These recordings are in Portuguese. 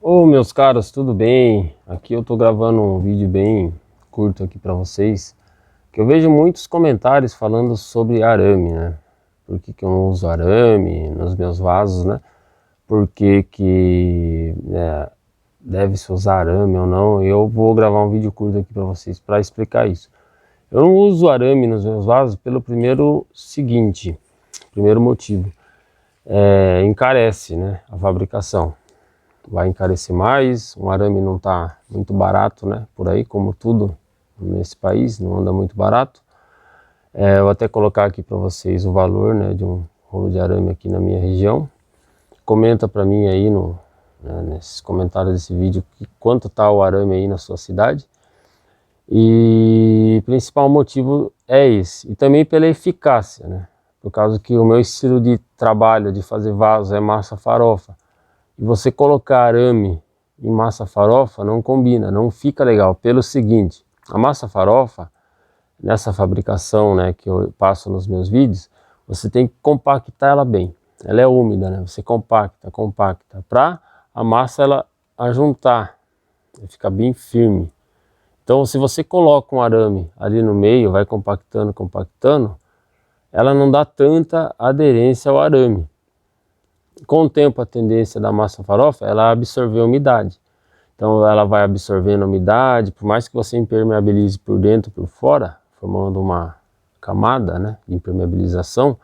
Ô meus caros, tudo bem? Aqui eu tô gravando um vídeo bem curto aqui para vocês, que eu vejo muitos comentários falando sobre arame, né? Por que que eu não uso arame nos meus vasos, né? Por que que deve-se usar arame ou não? Eu vou gravar um vídeo curto aqui para vocês para explicar isso. Eu não uso arame nos meus vasos pelo primeiro motivo, encarece, né, a fabricação. Vai encarecer mais, um arame não está muito barato, né, por aí, como tudo nesse país, não anda muito barato. Eu vou até colocar aqui para vocês o valor, né, de um rolo de arame aqui na minha região. Comenta para mim aí nesses comentários desse vídeo quanto está o arame aí na sua cidade. E o principal motivo é esse, e também pela eficácia, né, por causa que o meu estilo de trabalho, de fazer vaso, é massa farofa. E você colocar arame em massa farofa não combina, não fica legal. Pelo seguinte, a massa farofa, nessa fabricação, né, que eu passo nos meus vídeos, você tem que compactar ela bem. Ela é úmida, né? Você compacta, para a massa ela ajuntar, ficar bem firme. Então, se você coloca um arame ali no meio, vai compactando, ela não dá tanta aderência ao arame. Com o tempo, a tendência da massa farofa é ela absorver a umidade. Então ela vai absorvendo a umidade, por mais que você impermeabilize por dentro e por fora, formando uma camada, né, de impermeabilização,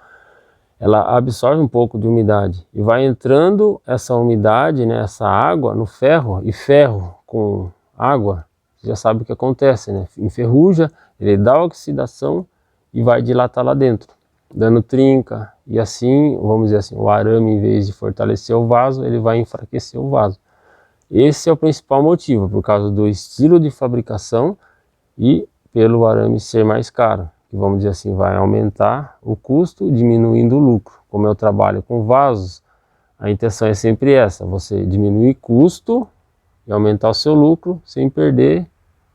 ela absorve um pouco de umidade e vai entrando essa umidade, né, essa água no ferro, e ferro com água, você já sabe o que acontece, né? Enferruja, ele dá oxidação e vai dilatar lá dentro, dando trinca, e assim, vamos dizer assim, o arame, em vez de fortalecer o vaso, ele vai enfraquecer o vaso. Esse é o principal motivo, por causa do estilo de fabricação e pelo arame ser mais caro, que vamos dizer assim, vai aumentar o custo, diminuindo o lucro. Como eu trabalho com vasos, a intenção é sempre essa, você diminuir custo e aumentar o seu lucro sem perder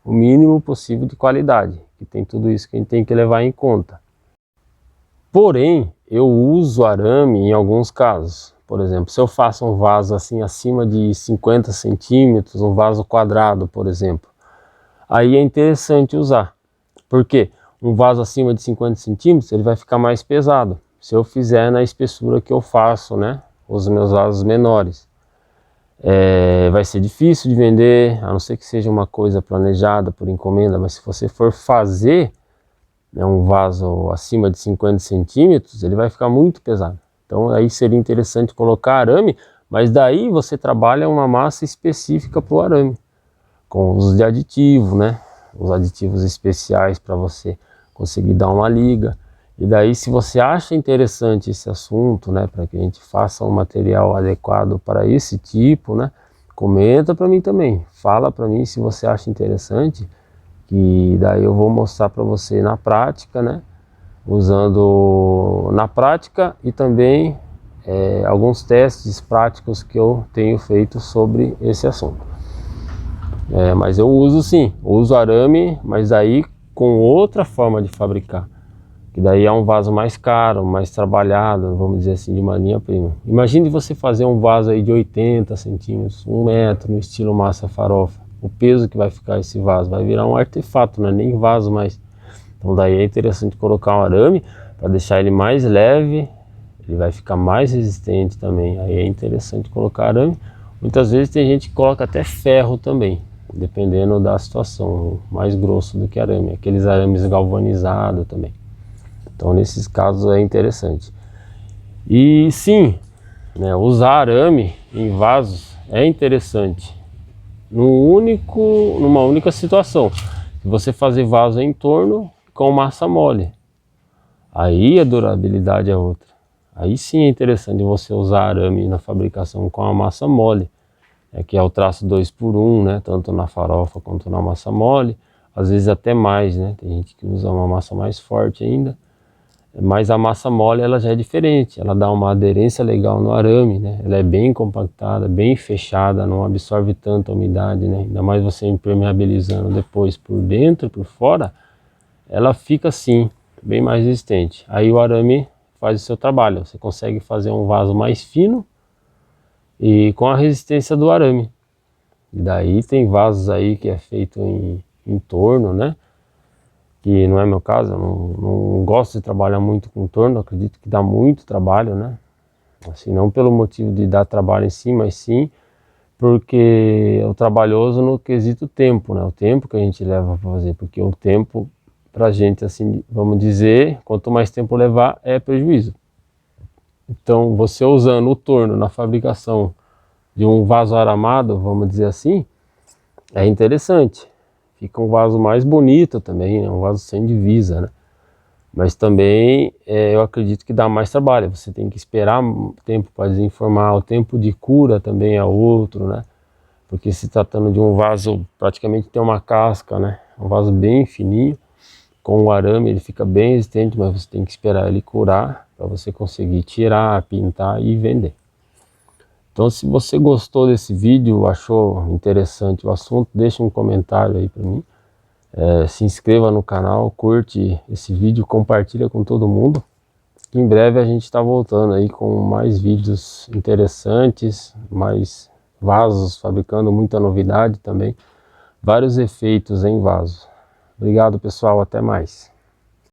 o mínimo possível de qualidade, que tem tudo isso que a gente tem que levar em conta. Porém, eu uso arame em alguns casos. Por exemplo, se eu faço um vaso assim acima de 50 centímetros, um vaso quadrado, por exemplo, aí é interessante usar. Por quê? Um vaso acima de 50 centímetros, ele vai ficar mais pesado. Se eu fizer na espessura que eu faço, né, os meus vasos menores. Vai ser difícil de vender, a não ser que seja uma coisa planejada por encomenda, mas se você for fazer, né, um vaso acima de 50 centímetros, ele vai ficar muito pesado. Então aí seria interessante colocar arame, mas daí você trabalha uma massa específica para o arame, com uso de aditivo, né? Os aditivos especiais para você conseguir dar uma liga. E daí, se você acha interessante esse assunto, né, para que a gente faça um material adequado para esse tipo, né, comenta para mim também. Fala para mim se você acha interessante, que daí eu vou mostrar para você na prática, né? Usando na prática e também alguns testes práticos que eu tenho feito sobre esse assunto. Mas eu uso sim, uso arame, mas aí com outra forma de fabricar, que daí é um vaso mais caro, mais trabalhado, vamos dizer assim, de uma linha-prima. Imagine você fazer um vaso aí de 80 centímetros, 1 metro, no estilo massa farofa. O peso que vai ficar esse vaso vai virar um artefato, não é nem vaso mais. Então daí é interessante colocar um arame para deixar ele mais leve, ele vai ficar mais resistente também. Aí é interessante colocar arame. Muitas vezes tem gente que coloca até ferro também, dependendo da situação, mais grosso do que arame, aqueles arames galvanizados também. Então nesses casos é interessante. E sim, né, usar arame em vasos é interessante numa única situação, se você fazer vaso em torno com massa mole, aí a durabilidade é outra. Aí sim é interessante você usar arame na fabricação com a massa mole, que é o traço 2x1, né, tanto na farofa quanto na massa mole, às vezes até mais, né, tem gente que usa uma massa mais forte ainda. Mas a massa mole ela já é diferente, ela dá uma aderência legal no arame, né? Ela é bem compactada, bem fechada, não absorve tanta umidade, né? Ainda mais você impermeabilizando depois por dentro e por fora, ela fica assim, bem mais resistente. Aí o arame faz o seu trabalho, você consegue fazer um vaso mais fino e com a resistência do arame. E daí tem vasos aí que é feito em torno, né? Que não é meu caso, eu não gosto de trabalhar muito com torno, acredito que dá muito trabalho, né? Assim, não pelo motivo de dar trabalho em si, mas sim porque é o trabalhoso no quesito tempo, né? O tempo que a gente leva para fazer, porque o tempo pra gente, assim, vamos dizer, quanto mais tempo levar é prejuízo. Então, você usando o torno na fabricação de um vaso aramado, vamos dizer assim, é interessante. Fica um vaso mais bonito também, né? Um vaso sem divisa, né? Mas também eu acredito que dá mais trabalho. Você tem que esperar o tempo para desenformar, o tempo de cura também é outro, né? Porque se tratando de um vaso, praticamente tem uma casca, né? Um vaso bem fininho, com o arame ele fica bem resistente, mas você tem que esperar ele curar para você conseguir tirar, pintar e vender. Então, se você gostou desse vídeo, achou interessante o assunto, deixa um comentário aí para mim. Se inscreva no canal, curte esse vídeo, compartilha com todo mundo. Em breve a gente está voltando aí com mais vídeos interessantes, mais vasos, fabricando muita novidade também, vários efeitos em vaso. Obrigado pessoal, até mais.